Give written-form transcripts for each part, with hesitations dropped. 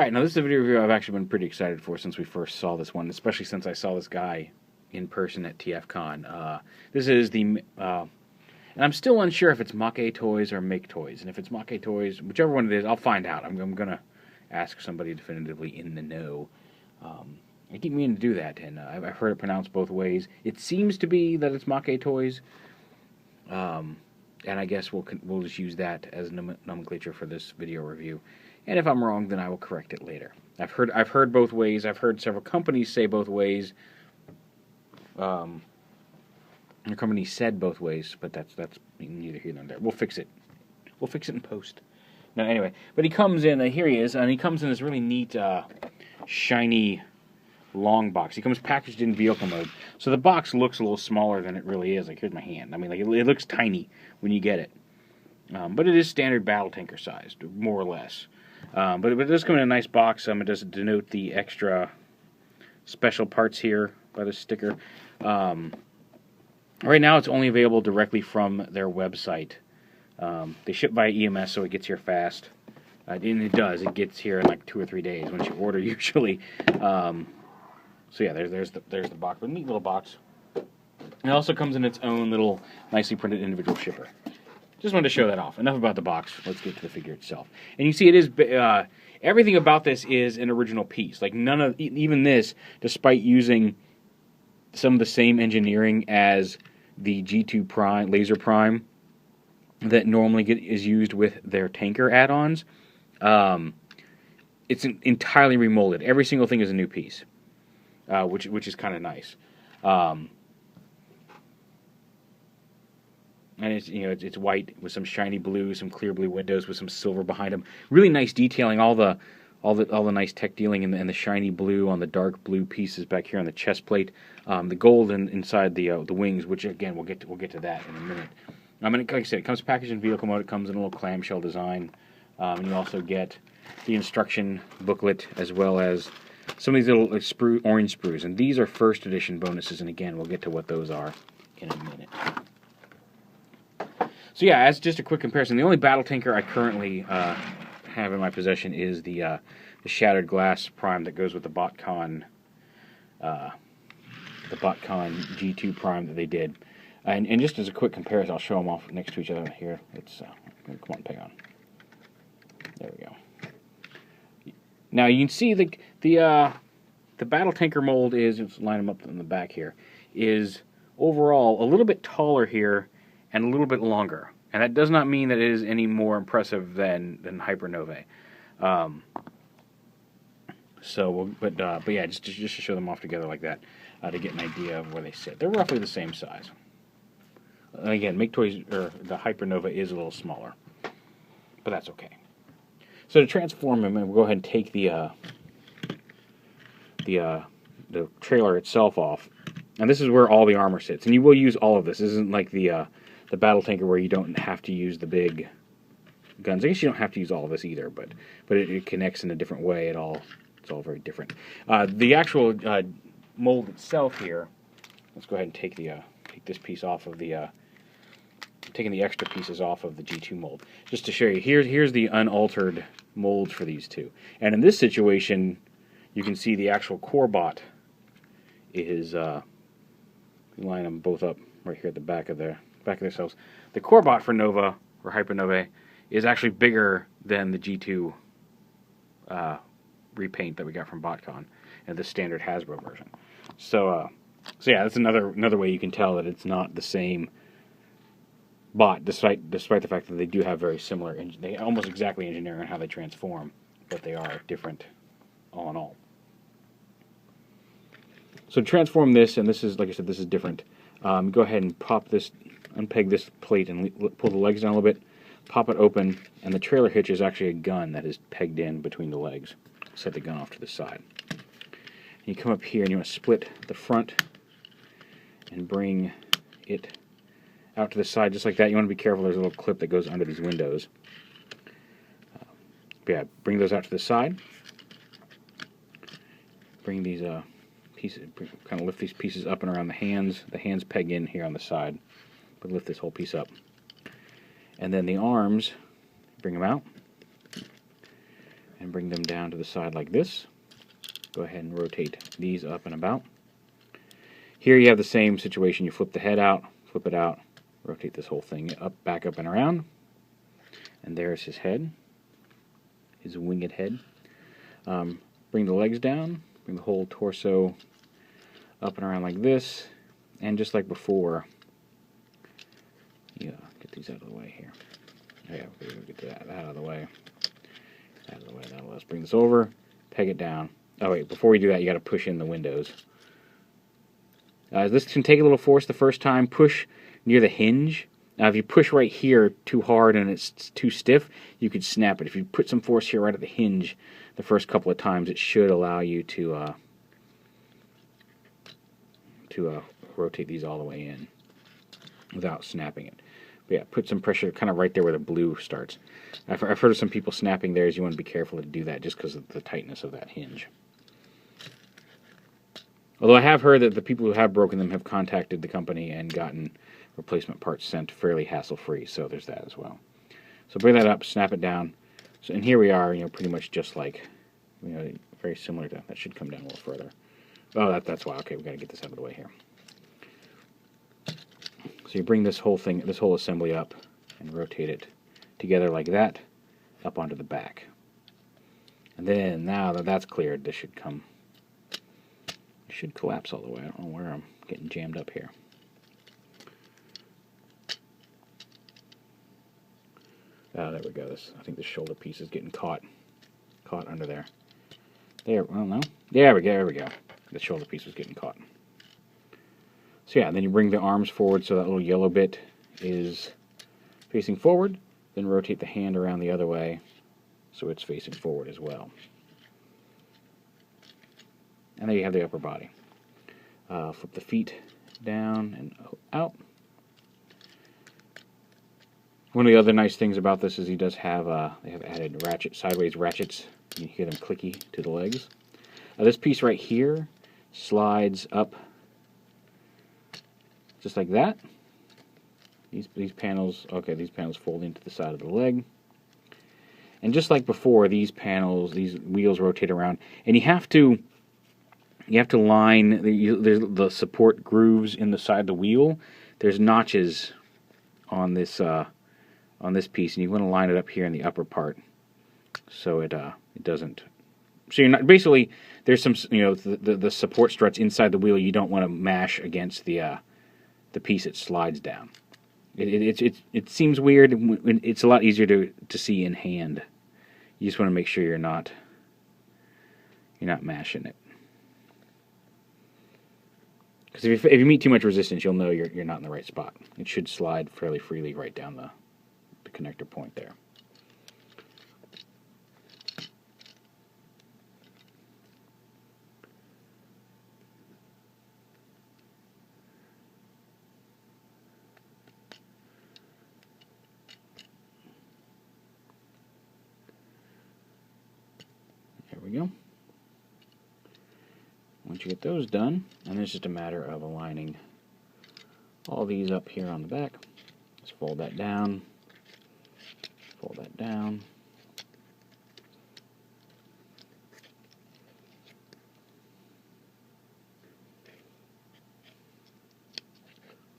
Alright, now this is a video review I've actually been pretty excited for since we first saw this one, especially since I saw this guy in person at TFCon. This is the, and I'm still unsure if it's Make Toys or Make Toys, and if it's Make Toys, whichever one it is, I'll find out. I'm going to ask somebody definitively in the know. I keep meaning to do that, and I've heard it pronounced both ways. It seems to be that it's Make Toys, and I guess we'll just use that as nomenclature for this video review. And if I'm wrong, then I will correct it later. I've heard both ways. I've heard several companies say both ways. The company said both ways, but that's neither here nor there. We'll fix it. We'll fix it in post. No, anyway, but he comes in. Here he is, and he comes in this really neat, shiny, long box. He comes packaged in vehicle mode, so the box looks a little smaller than it really is. Like, here's my hand. I mean, like it looks tiny when you get it, but it is standard battle tanker sized, more or less. But it does come in a nice box. It does denote the extra special parts here by the sticker. Right now it's only available directly from their website. They ship via EMS, so it gets here fast. And it does. It gets here in like 2 or 3 days once you order, usually. So yeah, there's the box. But a neat little box. It also comes in its own little nicely printed individual shipper. Just wanted to show that off. Enough about the box. Let's get to the figure itself. And you see, it is everything about this is an original piece. Like none of even this, despite using some of the same engineering as the G2 Prime, Laser Prime, that normally is used with their tanker add-ons. It's entirely remolded. Every single thing is a new piece, which is kind of nice. And it's white with some shiny blue, some clear blue windows with some silver behind them. Really nice detailing. All the nice tech dealing and the shiny blue on the dark blue pieces back here on the chest plate. The gold inside the wings, which again we'll get to that in a minute. I mean, like I said, it comes packaged in vehicle mode. It comes in a little clamshell design, and you also get the instruction booklet as well as some of these little orange sprues. And these are first edition bonuses. And again, we'll get to what those are in a minute. So yeah, as just a quick comparison, the only battle tanker I currently have in my possession is the Shattered Glass Prime that goes with the BotCon G2 Prime that they did. And just as a quick comparison, I'll show them off next to each other here. It's come on, peg on. There we go. Now you can see the battle tanker mold is, let's line them up in the back here, is overall a little bit taller here and a little bit longer. And that does not mean that it is any more impressive than Hypernovae. But yeah, just to show them off together like that, to get an idea of where they sit. They're roughly the same size. Again, Make Toys, or the Hypernova is a little smaller, but that's okay. So to transform him, we'll go ahead and take the trailer itself off, and this is where all the armor sits. And you will use all of this. This isn't like the battle tanker where you don't have to use the big guns. I guess you don't have to use all of this either, but it connects in a different way. It's all very different. The actual mold itself here. Let's go ahead and take this piece off of the. Taking the extra pieces off of the G2 mold, just to show you. Here's the unaltered molds for these two. And in this situation, you can see the actual core bot is. Line them both up right here at the back of their cells. The core bot for Nova or Hypernova is actually bigger than the G2 repaint that we got from BotCon and the standard Hasbro version. So yeah, that's another way you can tell that it's not the same bot, despite the fact that they do have very similar, they almost exactly engineer on how they transform, but they are different all in all. So to transform this, and this is, like I said, this is different. Go ahead and unpeg this plate and pull the legs down a little bit, pop it open, and the trailer hitch is actually a gun that is pegged in between the legs. Set the gun off to the side. And you come up here and you want to split the front and bring it out to the side just like that. You want to be careful, there's a little clip that goes under these windows. Yeah, bring those out to the side. Bring these pieces, kind of lift these pieces up and around the hands. The hands peg in here on the side, but lift this whole piece up. And then the arms, bring them out. And bring them down to the side like this. Go ahead and rotate these up and about. Here you have the same situation. You flip the head out, flip it out, rotate this whole thing up, back up and around. And there's his head, his winged head. Bring the legs down, bring the whole torso up and around like this. And just like before, yeah, get these out of the way here. Yeah, we'll get that out of the way. Out of the way. Now let's bring this over, peg it down. Oh wait, before we do that, you got to push in the windows. This can take a little force the first time. Push near the hinge. Now, if you push right here too hard and it's too stiff, you could snap it. If you put some force here right at the hinge the first couple of times, it should allow you to rotate these all the way in without snapping it. But yeah, put some pressure kind of right there where the blue starts. I've heard of some people snapping theirs. You want to be careful to do that just because of the tightness of that hinge. Although I have heard that the people who have broken them have contacted the company and gotten replacement parts sent fairly hassle-free, so there's that as well. So bring that up, snap it down. So, and here we are, pretty much just like, very similar to that. Should come down a little further. Oh, that's why. Okay, we got to get this out of the way here. So you bring this whole thing, this whole assembly up, and rotate it together like that, up onto the back. And then now that that's cleared, this should come. It should collapse all the way. I don't know where I'm getting jammed up here. Oh, there we go. I think the shoulder piece is getting caught under there. There, well, no. There we go. The shoulder piece was getting caught. So yeah, then you bring the arms forward so that little yellow bit is facing forward. Then rotate the hand around the other way so it's facing forward as well. And there you have the upper body. Flip the feet down and out. One of the other nice things about this is he does have, they have added sideways ratchets. You can hear them clicky to the legs. This piece right here slides up just like that. These panels fold into the side of the leg. And just like before, these wheels rotate around. And you have to line the support grooves in the side of the wheel. There's notches on this piece, and you want to line it up here in the upper part so it doesn't. So you're not basically there's some the support struts inside the wheel. You don't want to mash against the piece it slides down. It seems weird. It's a lot easier to see in hand. You just want to make sure you're not mashing it. Because if you meet too much resistance, you'll know you're not in the right spot. It should slide fairly freely right down the connector point there. There we go. Once you get those done, and it's just a matter of aligning all these up here on the back. Just fold that down. Fold that down.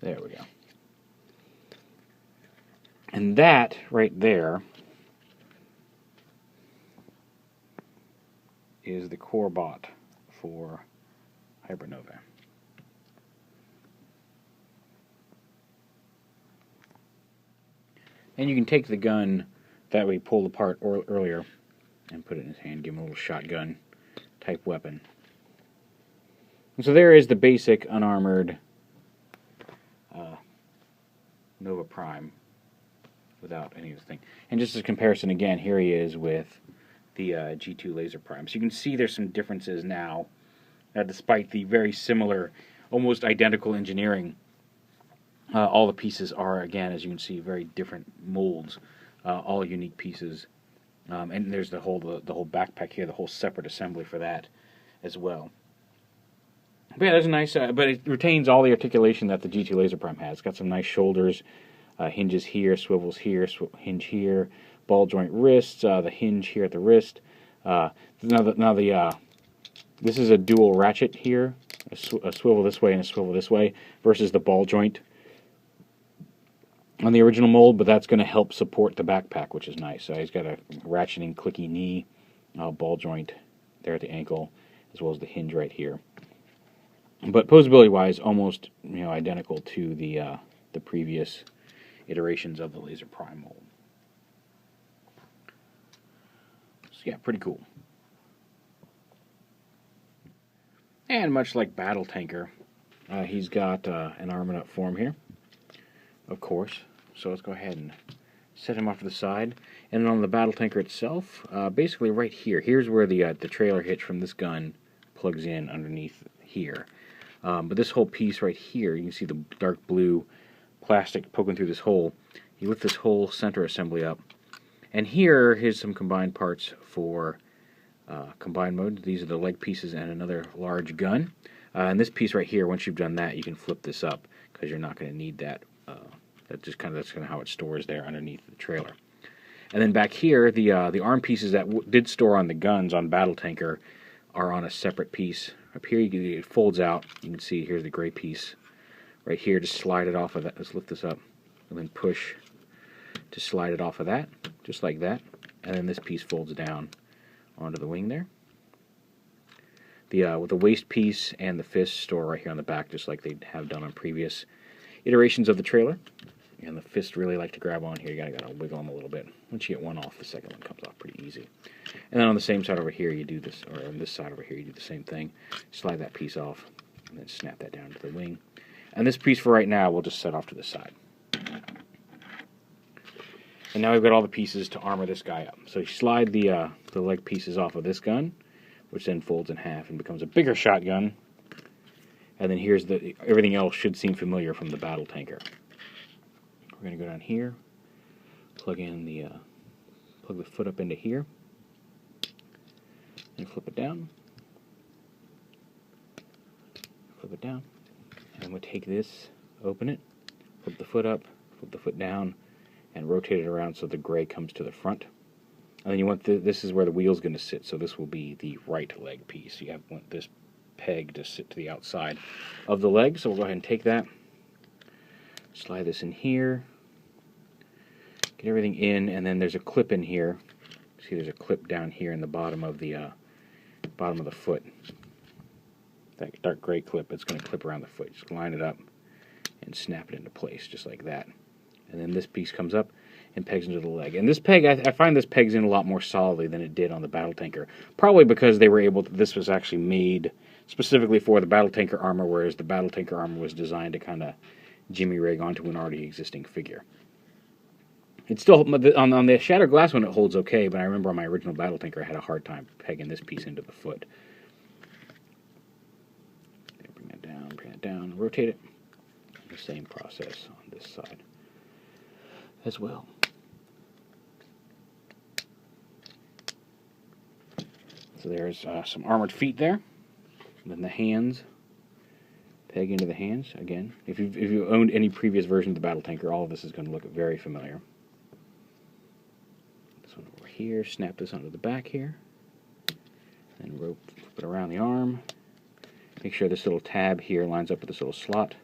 There we go. And that right there is the core bot for Hybernova. And you can take the gun that we pulled apart earlier and put it in his hand, give him a little shotgun type weapon. And so there is the basic unarmored Nova Prime without any of the thing. And just as a comparison again, here he is with the G2 Laser Prime. So you can see there's some differences now, despite the very similar, almost identical engineering. All the pieces are, again, as you can see, very different molds, all unique pieces. And there's the whole backpack here, the whole separate assembly for that as well. But yeah, there's a nice, but it retains all the articulation that the G2 Laser Prime has. It's got some nice shoulders, hinges here, swivels here, hinge here, ball joint wrists, the hinge here at the wrist, Uh, this is a dual ratchet here, a swivel this way and a swivel this way, versus the ball joint on the original mold, but that's going to help support the backpack, which is nice. So he's got a ratcheting clicky knee, ball joint there at the ankle, as well as the hinge right here. But posability-wise, almost identical to the previous iterations of the Laser Prime mold. So yeah, pretty cool. And much like Battle Tanker, he's got an armored up form here, of course. So let's go ahead and set him off to the side. And then on the Battle Tanker itself, basically right here, here's where the trailer hitch from this gun plugs in underneath here. But this whole piece right here, you can see the dark blue plastic poking through this hole. You lift this whole center assembly up. And here's some combined parts for combined mode. These are the leg pieces and another large gun. And this piece right here, once you've done that, you can flip this up because you're not going to need that. That's kind of how it stores there underneath the trailer. And then back here, the arm pieces that did store on the guns on Battle Tanker are on a separate piece. Up here, it folds out. You can see here's the gray piece right here. Just slide it off of that. Let's lift this up and then push to slide it off of that, just like that. And then this piece folds down onto the wing there. With the waist piece and the fist store right here on the back, just like they have done on previous iterations of the trailer. And the fist really like to grab on here. You gotta wiggle them a little bit. Once you get one off, the second one comes off pretty easy. And then on the same side over here, you do this, or on this side over here, you do the same thing. Slide that piece off, and then snap that down to the wing. And this piece for right now, we'll just set off to the side. And now we've got all the pieces to armor this guy up. So you slide the leg pieces off of this gun, which then folds in half and becomes a bigger shotgun. And then here's everything else should seem familiar from the Battle Tanker. We're going to go down here, plug the foot up into here, and flip it down, and we'll take this, open it, flip the foot up, flip the foot down, and rotate it around so the gray comes to the front. And then you want this is where the wheel's going to sit, so this will be the right leg piece. You want this peg to sit to the outside of the leg, so we'll go ahead and take that, slide this in here, get everything in, and then there's a clip in here. See, there's a clip down here in the bottom of the foot. That dark gray clip, it's going to clip around the foot. Just line it up and snap it into place, just like that. And then this piece comes up and pegs into the leg. And this peg, I find this pegs in a lot more solidly than it did on the Battle Tanker. Probably because they were this was actually made specifically for the Battle Tanker armor, whereas the Battle Tanker armor was designed to kind of jimmy rig onto an already existing figure. It's still, on the Shattered Glass one, it holds okay, but I remember on my original Battle Tanker, I had a hard time pegging this piece into the foot. Bring that down, rotate it. The same process on this side as well. So there's some armored feet there. And then the hands, peg into the hands. Again, if you've owned any previous version of the Battle Tanker, all of this is going to look very familiar. This one over here, snap this onto the back here, and flip it around the arm. Make sure this little tab here lines up with this little slot.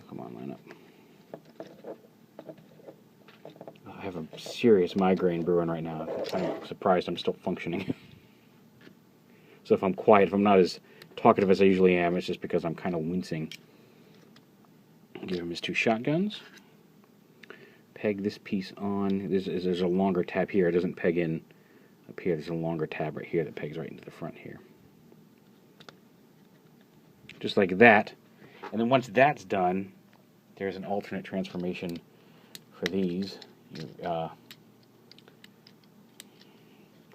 Come on, line up. I have a serious migraine brewing right now. I'm kind of surprised I'm still functioning. So if I'm quiet, if I'm not as talkative as I usually am, it's just because I'm kind of wincing. Give him his two shotguns. Peg this piece on. There's a longer tab here. It doesn't peg in up here. There's a longer tab right here that pegs right into the front here. Just like that. And then once that's done, there's an alternate transformation for these. You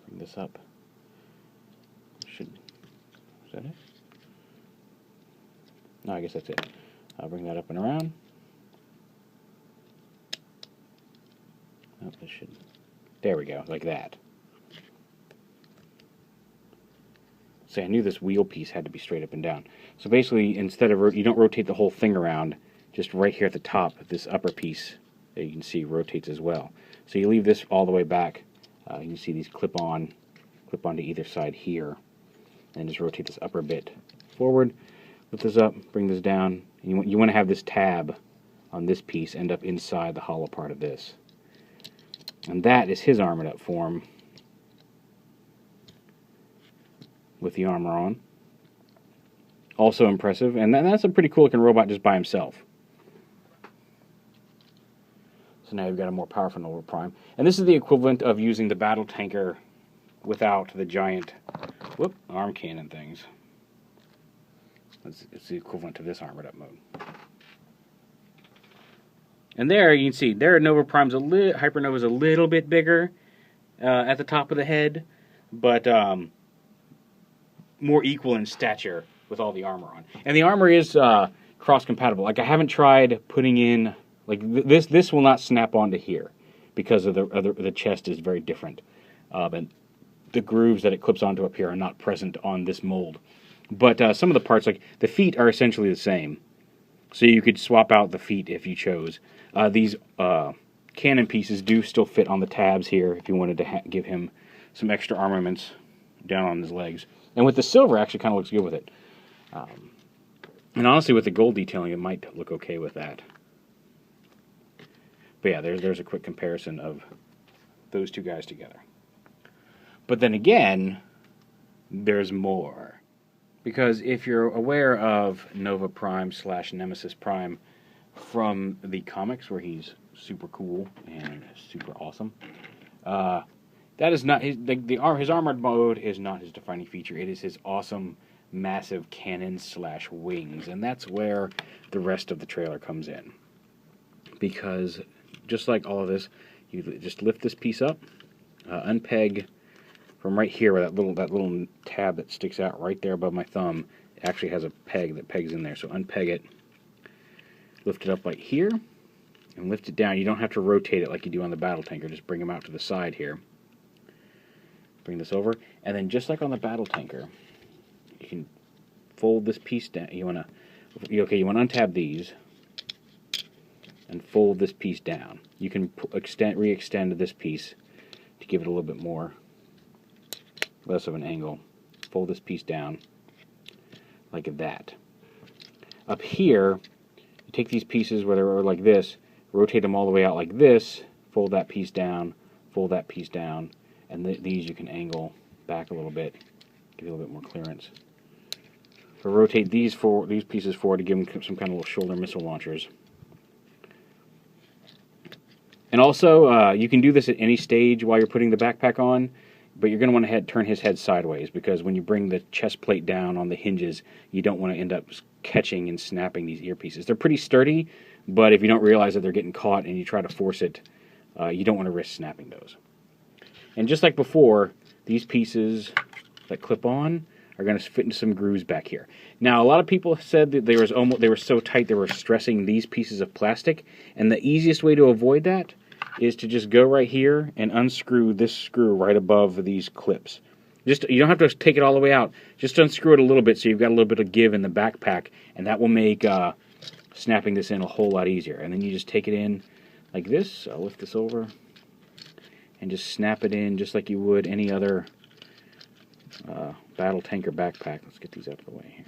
bring this up. Is that it? No, I guess that's it. I'll bring that up and around. Oh, there we go, like that. See, I knew this wheel piece had to be straight up and down. So basically, instead of you don't rotate the whole thing around, just right here at the top, this upper piece, you can see rotates as well. So you leave this all the way back. You can see these clip onto either side here, and just rotate this upper bit forward. Lift this up, bring this down. And you want to have this tab on this piece end up inside the hollow part of this. And that is his armored up form with the armor on. Also impressive, and that's a pretty cool looking robot just by himself. So now you've got a more powerful Nova Prime. And this is the equivalent of using the battle tanker without the giant arm cannon things. It's the equivalent to this armored up mode. And there you can see, there Nova Prime's Hypernova's a little bit bigger at the top of the head, but more equal in stature with all the armor on. And the armor is cross-compatible. Like, I haven't tried putting in, like, this will not snap onto here because of the chest is very different. And the grooves that it clips onto up here are not present on this mold. But some of the parts, like the feet, are essentially the same. So you could swap out the feet if you chose. These cannon pieces do still fit on the tabs here if you wanted to give him some extra armaments down on his legs. And with the silver, actually kind of looks good with it. And honestly, with the gold detailing, it might look okay with that. But yeah, there's a quick comparison of those two guys together. But then again, there's more. Because if you're aware of Nova Prime / Nemesis Prime from the comics, where he's super cool and super awesome, that is not his armored mode is not his defining feature. It is his awesome, massive cannons / wings, and that's where the rest of the trailer comes in. Because just like all of this, you just lift this piece up, unpeg from right here, where that little tab that sticks out right there above my thumb actually has a peg that pegs in there. So unpeg it, lift it up like here, and lift it down. You don't have to rotate it like you do on the battle tanker. Just bring them out to the side here. Bring this over, and then just like on the battle tanker, you can fold this piece down. You want to untab these and fold this piece down. You can re-extend this piece to give it a little bit more. Less of an angle. Fold this piece down like that. Up here, you take these pieces where they're like this, rotate them all the way out like this, fold that piece down, and these you can angle back a little bit, give you a little bit more clearance. So rotate these pieces forward to give them some kind of little shoulder missile launchers. And also, you can do this at any stage while you're putting the backpack on. But you're going to want to turn his head sideways, because when you bring the chest plate down on the hinges, you don't want to end up catching and snapping these earpieces. They're pretty sturdy, but if you don't realize that they're getting caught and you try to force it, you don't want to risk snapping those. And just like before, these pieces that clip on are going to fit into some grooves back here. Now, a lot of people said that they were so tight they were stressing these pieces of plastic, and the easiest way to avoid that is to just go right here and unscrew this screw right above these clips. You don't have to take it all the way out. Just unscrew it a little bit so you've got a little bit of give in the backpack, and that will make snapping this in a whole lot easier. And then you just take it in like this. I'll lift this over and just snap it in just like you would any other battle tanker backpack. Let's get these out of the way here.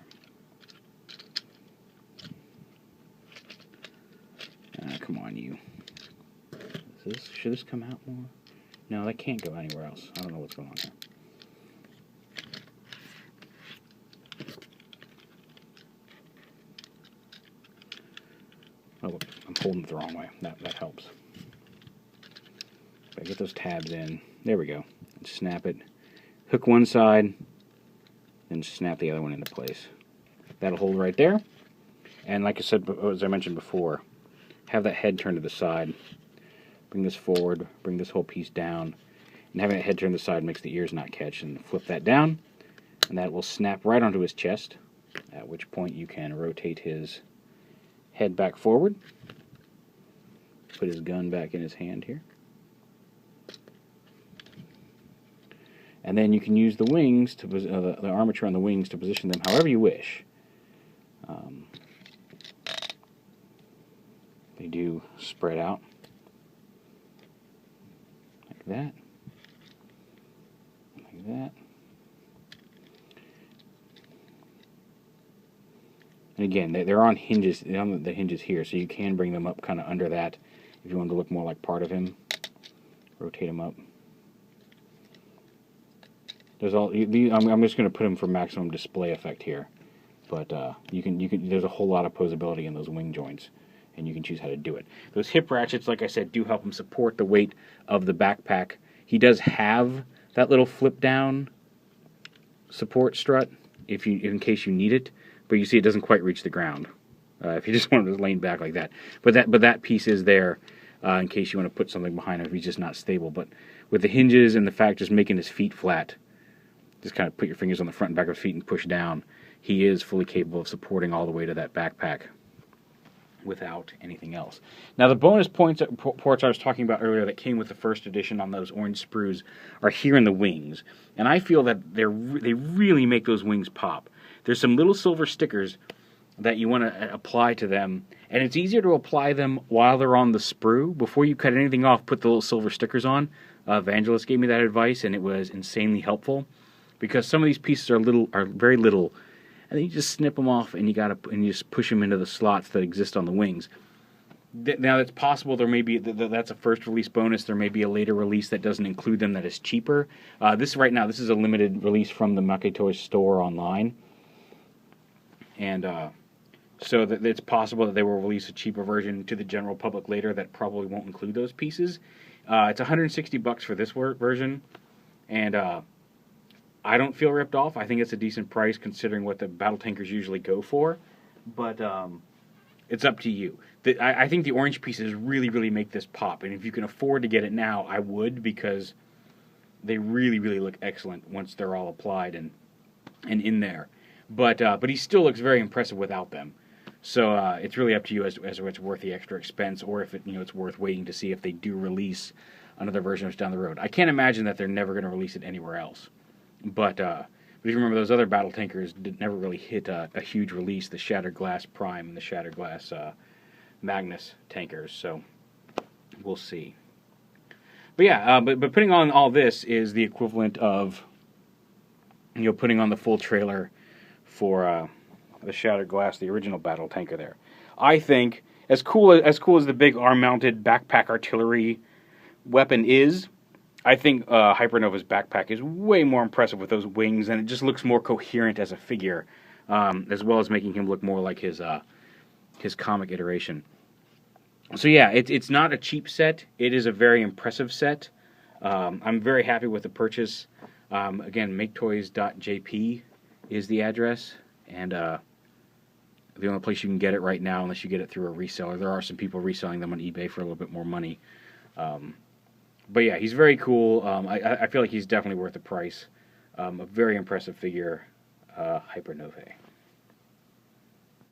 Come on, you. Should this come out more? No, that can't go anywhere else. I don't know what's going on here. Oh, I'm holding it the wrong way. That helps. If I get those tabs in, there we go. And snap it. Hook one side, then snap the other one into place. That'll hold right there. And like I said, as I mentioned before, have that head turned to the side. Bring this forward, bring this whole piece down, and having that head turned to the side makes the ears not catch. And flip that down, and that will snap right onto his chest, at which point you can rotate his head back forward, put his gun back in his hand here, And then you can use the wings, to the armature on the wings, to position them however you wish. They do spread out like that, like that. And again, they're on hinges, they're on the hinges here, so you can bring them up kind of under that if you want to look more like part of him. Rotate them up. There's all. I'm just going to put them for maximum display effect here, but you can. There's a whole lot of posability in those wing joints, and you can choose how to do it. Those hip ratchets, like I said, do help him support the weight of the backpack. He does have that little flip down support strut in case you need it, but you see it doesn't quite reach the ground if you just want him to lean back like that. But that piece is there in case you want to put something behind him if he's just not stable. But with the hinges and the fact just making his feet flat, just kind of put your fingers on the front and back of his feet and push down, he is fully capable of supporting all the weight of that backpack without anything else. Now, the bonus ports I was talking about earlier that came with the first edition on those orange sprues are here in the wings, and I feel that they really make those wings pop. There's some little silver stickers that you want to apply to them, and it's easier to apply them while they're on the sprue. Before you cut anything off, put the little silver stickers on. Vangelis gave me that advice, and it was insanely helpful, because some of these pieces are very little, and then you just snip them off, and you just push them into the slots that exist on the wings. Now, it's possible there may be that's a first release bonus. There may be a later release that doesn't include them that is cheaper. This is a limited release from the Make Toys store online, and so that it's possible that they will release a cheaper version to the general public later that probably won't include those pieces. It's $160 for this version, and I don't feel ripped off. I think it's a decent price considering what the battle tankers usually go for, but it's up to you. I think the orange pieces really, really make this pop, and if you can afford to get it now, I would, because they really, really look excellent once they're all applied and in there. But he still looks very impressive without them. So it's really up to you as to it's worth the extra expense, or if it's worth waiting to see if they do release another version of it down the road. I can't imagine that they're never going to release it anywhere else. But if you remember, those other battle tankers never really hit a huge release, the Shattered Glass Prime and the Shattered Glass Magnus tankers. So we'll see. But yeah, but putting on all this is the equivalent of putting on the full trailer for the Shattered Glass, the original battle tanker. There, I think as cool as the big arm-mounted backpack artillery weapon is, I think Hypernova's backpack is way more impressive with those wings, and it just looks more coherent as a figure, as well as making him look more like his comic iteration. So yeah, it's not a cheap set. It is a very impressive set. I'm very happy with the purchase. Again, maketoys.jp is the address, and the only place you can get it right now, unless you get it through a reseller. There are some people reselling them on eBay for a little bit more money. But yeah, he's very cool. I feel like he's definitely worth the price. A very impressive figure, Hypernova.